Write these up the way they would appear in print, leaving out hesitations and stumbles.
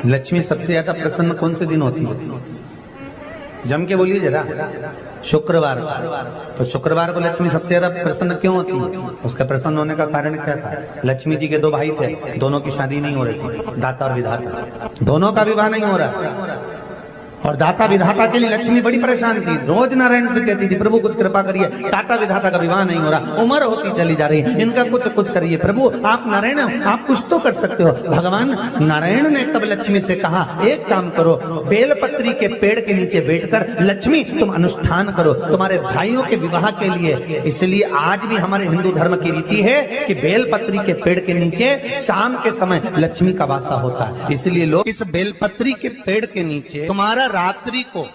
लक्ष्मी सबसे ज्यादा प्रसन्न कौन से दिन होती है? जम के बोलिए जरा। शुक्रवार। तो शुक्रवार को लक्ष्मी सबसे ज्यादा प्रसन्न क्यों होती है? उसका प्रसन्न होने का कारण क्या था? लक्ष्मी जी के दो भाई थे, दोनों की शादी नहीं हो रही थी, दाता और विधाता, दोनों का विवाह नहीं हो रहा। और दाता विधाता के लिए लक्ष्मी बड़ी परेशान थी, रोज नारायण से कहती थी प्रभु कुछ कृपा करिए, दाता विधाता का विवाह नहीं हो रहा, उम्र होती चली जा रही है, इनका कुछ करिए प्रभु, आप नारायण आप कुछ तो कर सकते हो। भगवान नारायण ने तब लक्ष्मी से कहा एक काम करो, बेलपत्री के पेड़ के नीचे बैठकर लक्ष्मी तुम अनुष्ठान करो तुम्हारे भाइयों के विवाह के लिए। इसलिए आज भी हमारे हिंदू धर्म की रीति है कि बेलपत्री के पेड़ के नीचे शाम के समय लक्ष्मी का वासा होता है। इसलिए लोग इस बेलपत्री के पेड़ के नीचे तुम्हारा रात्रि को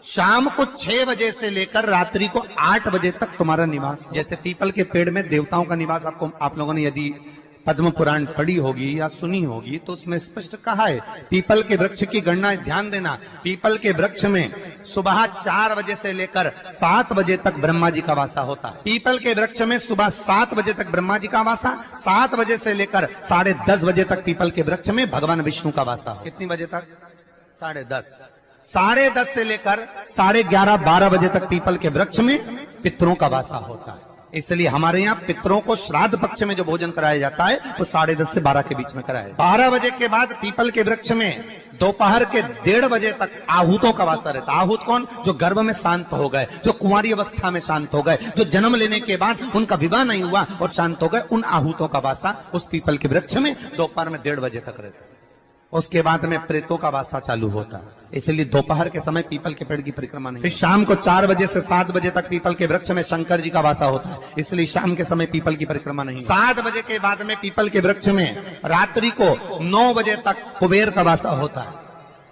शाम को 6 बजे से लेकर रात्रि को 8 बजे तक तुम्हारा निवास। जैसे पीपल के पेड़ में देवताओं का निवास, आपको आप लोगों ने यदि पद्म पुराण पढ़ी होगी या सुनी होगी तो उसमें स्पष्ट कहा है पीपल के वृक्ष की गणना, ध्यान देना, पीपल के वृक्ष में सुबह 4 बजे से लेकर 7 बजे तक ब्रह्मा जी का वासा होता है। पीपल के वृक्ष में सुबह 7 बजे तक ब्रह्मा जी का वासा, 7 बजे से लेकर 10:30 बजे तक पीपल के वृक्ष में भगवान विष्णु का वासा। कितनी बजे तक? 10:30। 10:30 से लेकर 11:30 12 बजे तक पीपल के वृक्ष में पितरों का वासा होता है। इसलिए हमारे यहाँ पितरों को श्राद्ध पक्ष में जो भोजन कराया जाता है वो 10:30 से 12 के बीच में कराया। 12 बजे के बाद पीपल के वृक्ष में दोपहर के 1:30 बजे तक आहूतों का वासा रहता है। आहूत कौन? जो गर्भ में शांत हो गए, जो कुंवारी अवस्था में शांत हो गए, जो जन्म लेने के बाद उनका विवाह नहीं हुआ और शांत हो गए, उन आहूतों का वासा उस पीपल के वृक्ष में दोपहर में 1:30 बजे तक रहता है। उसके बाद में प्रेतों का वासा चालू होता है। इसलिए दोपहर के समय पीपल के पेड़ की परिक्रमा नहीं। फिर शाम को 4 बजे से 7 बजे तक पीपल के वृक्ष में शंकर जी का वासा होता है। इसलिए शाम के समय पीपल की परिक्रमा नहीं। 7 बजे के बाद में पीपल के वृक्ष में रात्रि को 9 बजे तक कुबेर का वासा होता है।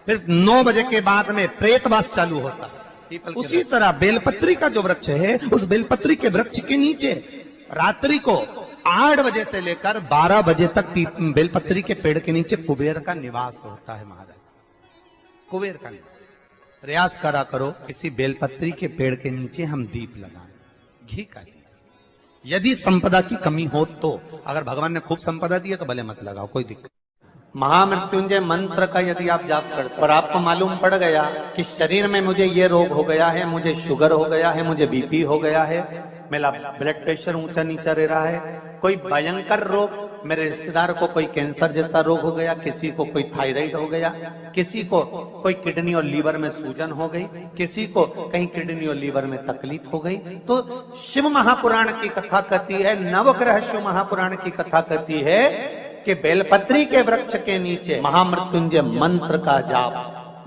फिर 9 बजे के बाद में प्रेतवास चालू होता है। उसी तरह बेलपत्री का जो वृक्ष है, उस बेलपत्री के वृक्ष के नीचे रात्रि को 8 बजे से लेकर 12 बजे तक बेलपत्री के पेड़ के नीचे कुबेर का निवास होता है। महाराज कुबेर का निवास। प्रयास करा करो इसी बेलपत्री के पेड़ के नीचे हम दीप लगाएं, घी का दीप। यदि संपदा की कमी हो तो, अगर भगवान ने खूब संपदा दी है तो भले मत लगाओ, कोई दिक्कत। महामृत्युंजय मंत्र का यदि आप जाप करते और आपको मालूम पड़ गया कि शरीर में मुझे ये रोग हो गया है, मुझे शुगर हो गया है, मुझे बीपी हो गया है, मेरा ब्लड प्रेशर ऊंचा नीचा रह रहा है, कोई भयंकर रोग, मेरे रिश्तेदार को कोई कैंसर जैसा रोग हो गया, किसी को कोई थायराइड हो गया, किसी को कोई किडनी और लीवर में सूजन हो गई, किसी को कहीं किडनी और लीवर में तकलीफ हो गई, तो शिव महापुराण की कथा कहती है, नवग्रह शिव महापुराण की कथा कहती है कि बेलपत्री के वृक्ष के नीचे महामृत्युंजय मंत्र का जाप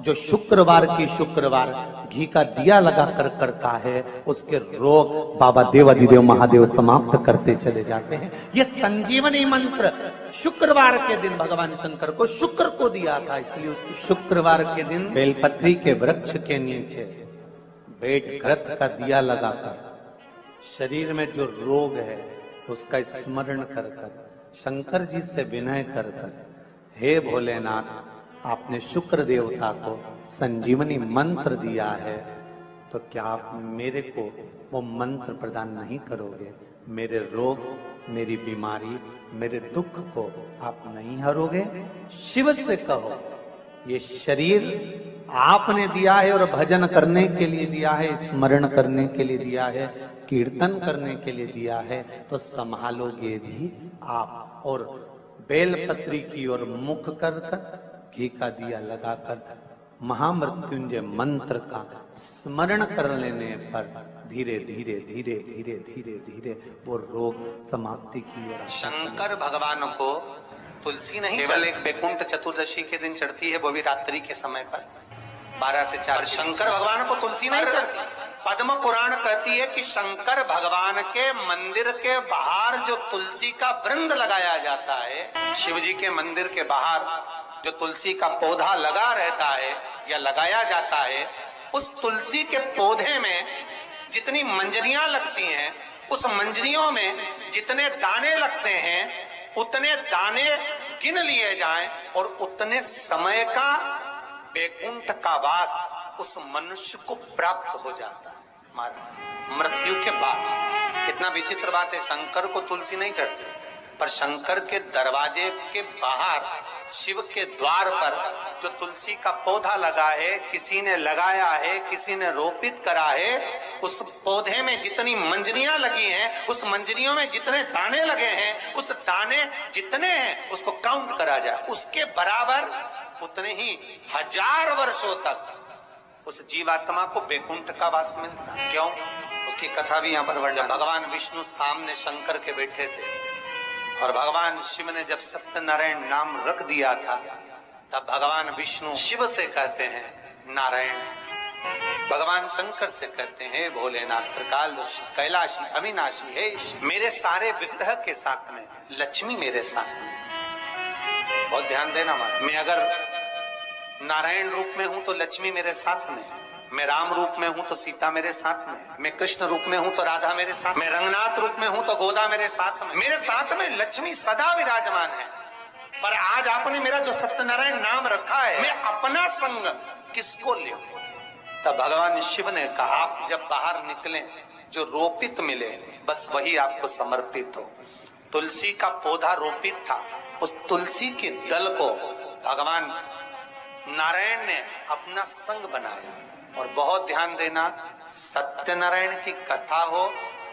जो शुक्रवार की शुक्रवार घी का दिया लगा कर करता है, उसके रोग बाबा देवाधिदेव महादेव समाप्त करते चले जाते हैं। ये संजीवनी मंत्र शुक्रवार के दिन भगवान शंकर को शुक्र को दिया था, इसलिए उसको शुक्रवार के दिन बेलपत्री के वृक्ष के नीचे बैठ घृत का दिया लगाकर शरीर में जो रोग है उसका स्मरण कर कर शंकर जी से विनय कर कर, हे भोलेनाथ आपने शुक्र देवता को संजीवनी मंत्र दिया है, तो क्या आप मेरे को वो मंत्र प्रदान नहीं करोगे? मेरे रोग, मेरी बीमारी, मेरे दुख को आप नहीं हरोगे? शिव से कहो ये शरीर आपने दिया है और भजन करने के लिए दिया है, स्मरण करने के लिए दिया है, कीर्तन करने के लिए दिया है, तो संभालोगे भी आप। और बेलपत्री की ओर मुख कर घी का दिया लगाकर महामृत्युंजय मंत्र का स्मरण कर लेने पर धीरे धीरे धीरे धीरे धीरे धीरे वो रोग समाप्ति की ओर। शंकर भगवान को तुलसी नहीं केवल एक बैकुंठ चतुर्दशी के दिन चढ़ती है, वो भी रात्रि के समय पर 12 से 4। शंकर भगवान को तुलसी नहीं चढ़ती। पद्म पुराण कहती है कि शंकर भगवान के मंदिर के बाहर जो तुलसी का वृंद लगाया जाता है, शिव जी के मंदिर के बाहर जो तुलसी का पौधा लगा रहता है या लगाया जाता है, उस तुलसी के पौधे में जितनी मंजरियां लगती हैं, उस मंजरियों में जितने दाने लगते हैं, उतने दाने गिन लिए जाएं और उतने समय का बैकुंठ का वास उस मनुष्य को प्राप्त हो जाता है मृत्यु के बाद। कितना विचित्र बात है, शंकर को तुलसी नहीं चढ़ती, पर शंकर के दरवाजे के बाहर शिव के द्वार पर जो तुलसी का पौधा लगा है, किसी ने लगाया है, किसी ने रोपित करा है, उस पौधे में जितनी मंजरियां लगी हैं, उस मंजरियों में जितने दाने लगे हैं, उस दाने जितने हैं उसको काउंट करा जाए, उसके बराबर उतने ही 1000 वर्षों तक उस जीवात्मा को वैकुंठ का वास मिलता है। क्यों? उसकी कथा भी यहाँ पर वर्णन। भगवान विष्णु सामने शंकर के बैठे थे और भगवान शिव ने जब सत्यनारायण नाम रख दिया था, तब भगवान विष्णु शिव से कहते हैं नारायण, भगवान शंकर से कहते हैं भोलेनाथ, त्रिकालदर्शी, कैलाशी, अविनाशी है। मेरे सारे विग्रह के साथ में लक्ष्मी मेरे साथ में। बहुत ध्यान देना मां, मैं अगर नारायण रूप में हूं तो लक्ष्मी मेरे साथ में, मैं राम रूप में हूं तो सीता मेरे साथ में, मैं कृष्ण रूप में हूं तो राधा मेरे साथ, मैं रंगनाथ रूप में हूं तो गोदा मेरे साथ में लक्ष्मी सदा विराजमान है। पर आज आपने मेरा जो सत्यनारायण नाम रखा है, मैं अपना संग किसको ले? तब भगवान शिव ने कहा, जब बाहर निकले जो रोपित मिले बस वही आपको समर्पित हो। तुलसी का पौधा रोपित था, उस तुलसी के दल को भगवान नारायण ने अपना संग बनाया। और बहुत ध्यान देना, सत्यनारायण की कथा हो,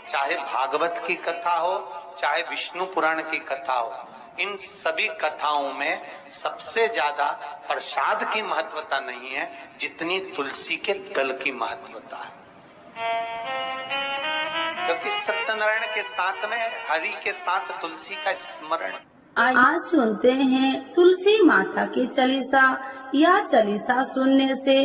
चाहे भागवत की कथा हो, चाहे विष्णु पुराण की कथा हो, इन सभी कथाओं में सबसे ज्यादा प्रसाद की महत्वता नहीं है जितनी तुलसी के दल की महत्वता है। क्योंकि सत्यनारायण के साथ में हरि के साथ तुलसी का स्मरण। आज सुनते हैं तुलसी माता की चालीसा। यह चालीसा सुनने से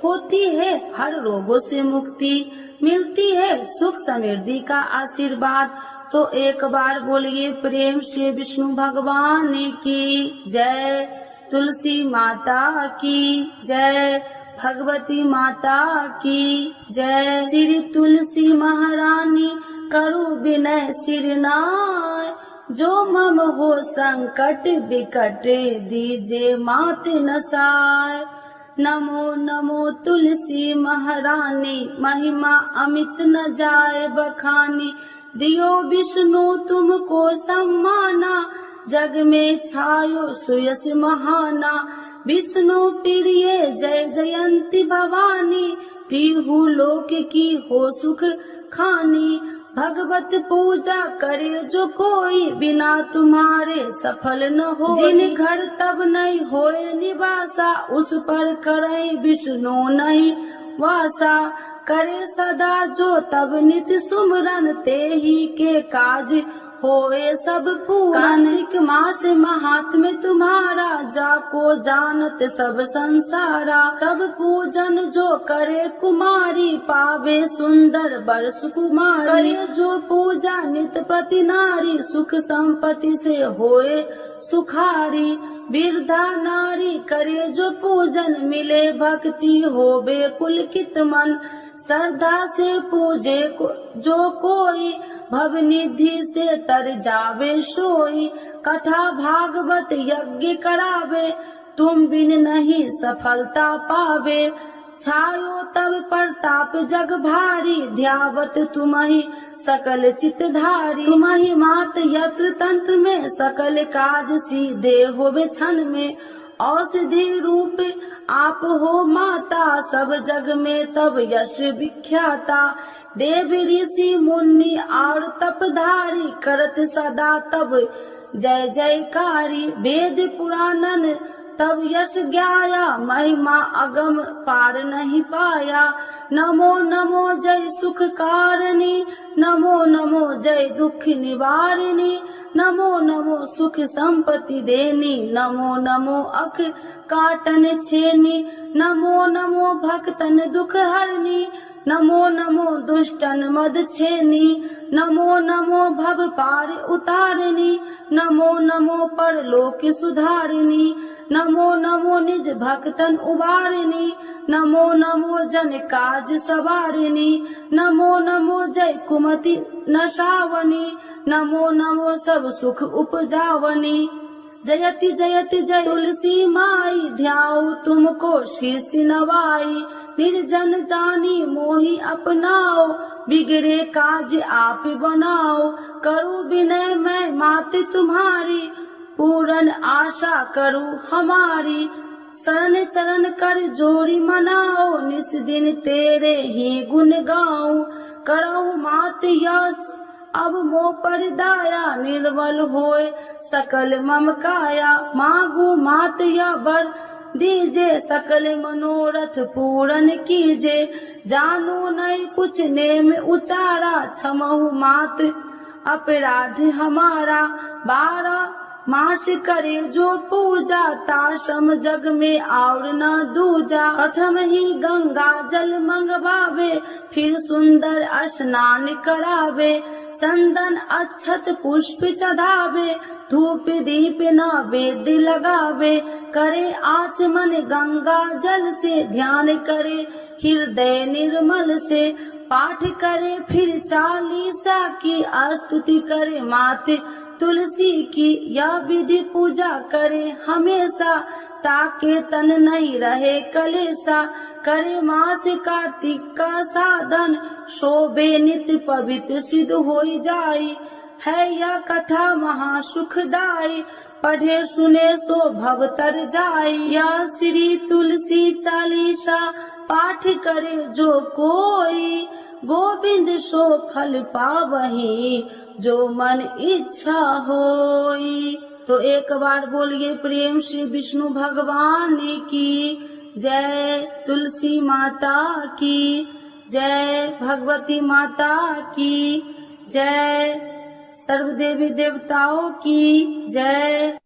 होती है हर रोगों से मुक्ति, मिलती है सुख समृद्धि का आशीर्वाद। तो एक बार बोलिए प्रेम से विष्णु भगवान की जय, तुलसी माता की जय, भगवती माता की जय। श्री तुलसी महारानी करो विनय सिरनाय, जो मम हो संकट विकट दीजे मात नसाय। नमो नमो तुलसी महारानी, महिमा अमित न जाए बखानी। दियो विष्णु तुमको सम्माना, जग में छायो सुयस महाना। विष्णु प्रिय जय जयंती भवानी, तिहु लोक की हो सुख खानी। भगवत पूजा करे जो कोई, बिना तुम्हारे सफल न हो। जिन घर तब नहीं होए निवासा, उस पर करे विष्णु नहीं वासा। करे सदा जो तब नित्य सुमरन, ते ही के काज होए सब पूरन। कार्तिक मास महात्म्य तुम्हारा, जाको जानत सब संसारा। तब पूजन जो करे कुमारी, पावे सुंदर बर सुकुमारी। करे जो पूजा नित प्रति नारी, सुख संपत्ति से होए सुखारी। वृद्धा नारी करे जो पूजन, मिले भक्ति होवे पुलकित मन। श्रद्धा से पूजे जो कोई, भव निधि से तर जावे सोई। कथा भागवत यज्ञ करावे, तुम बिन नहीं सफलता पावे। छायो तब प्रताप जग भारी, ध्यावत तुम्हि सकल चितधारी। तुम्हि मात यत्र तंत्र में, सकल काज सीधे होवे क्षण में। औषधि रूप आप हो माता, सब जग में तब यश विख्याता। देव ऋषि मुनि और तपधारी, करत सदा तब जय जयकारी। वेद पुराणन तब यश ज्ञाया, महिमा अगम पार नहीं पाया। नमो नमो जय सुख कारिणी, नमो नमो जय दुख निवारिणी। नमो नमो सुख संपत्ति देनी, नमो नमो अख काटन छेनी। नमो नमो भक्तन दुख हरनी, नमो नमो दुष्टन मद छेनी। नमो नमो भव पार उतारिणी, नमो नमो परलोक सुधारिणी। नमो नमो निज भक्तन उबारिणी, नमो नमो जन काज सवारिणी। नमो नमो जय कुमति नशावनी, नमो नमो सब सुख उपजावनी। जयति जयति जय तुलसी माई, ध्याऊ तुमको शीश नवाई। निर्जन जानी मोहि अपनाओ, बिगड़े काज आप बनाओ, करूँ विनय मैं मात तुम्हारी, पूर्ण आशा करूँ हमारी। शरण चरण कर जोड़ी मनाओ, निस दिन तेरे ही गुण गाऊं। करहु मात यश अब मोह पर दाया, निर्मल होए सकल मम काया। मांगू मात या वर दीजे, सकल मनोरथ पूर्ण कीजे। जानू नहीं कुछ नेम उचारा, क्षमहु मात अपराध हमारा। 12 मास करे जो पूजा, ताशम जग में और न दूजा। प्रथम ही गंगा जल मंगवावे, फिर सुंदर स्नान करावे। चंदन अक्षत पुष्प चढ़ावे, धूप दीप नैवेद्य लगावे। करे आचमन गंगा जल से, ध्यान करे हृदय निर्मल से। पाठ करे फिर 40 की, स्तुति करे माते तुलसी की। यह विधि पूजा करे हमेशा, ताके तन नहीं रहे कलेशा। करे मास कार्तिक का साधन, शोभे नित्य पवित्र सिद्ध होई जाई। है यह कथा महा सुखदाई, पढ़े सुने सो भव तर जाई। यह श्री तुलसी चालीसा, पाठ करे जो कोई। गोविंद सो फल पावही, जो मन इच्छा होई। तो एक बार बोलिए प्रेम से विष्णु भगवान की जय, तुलसी माता की जय, भगवती माता की जय, सर्व देवी देवताओं की जय।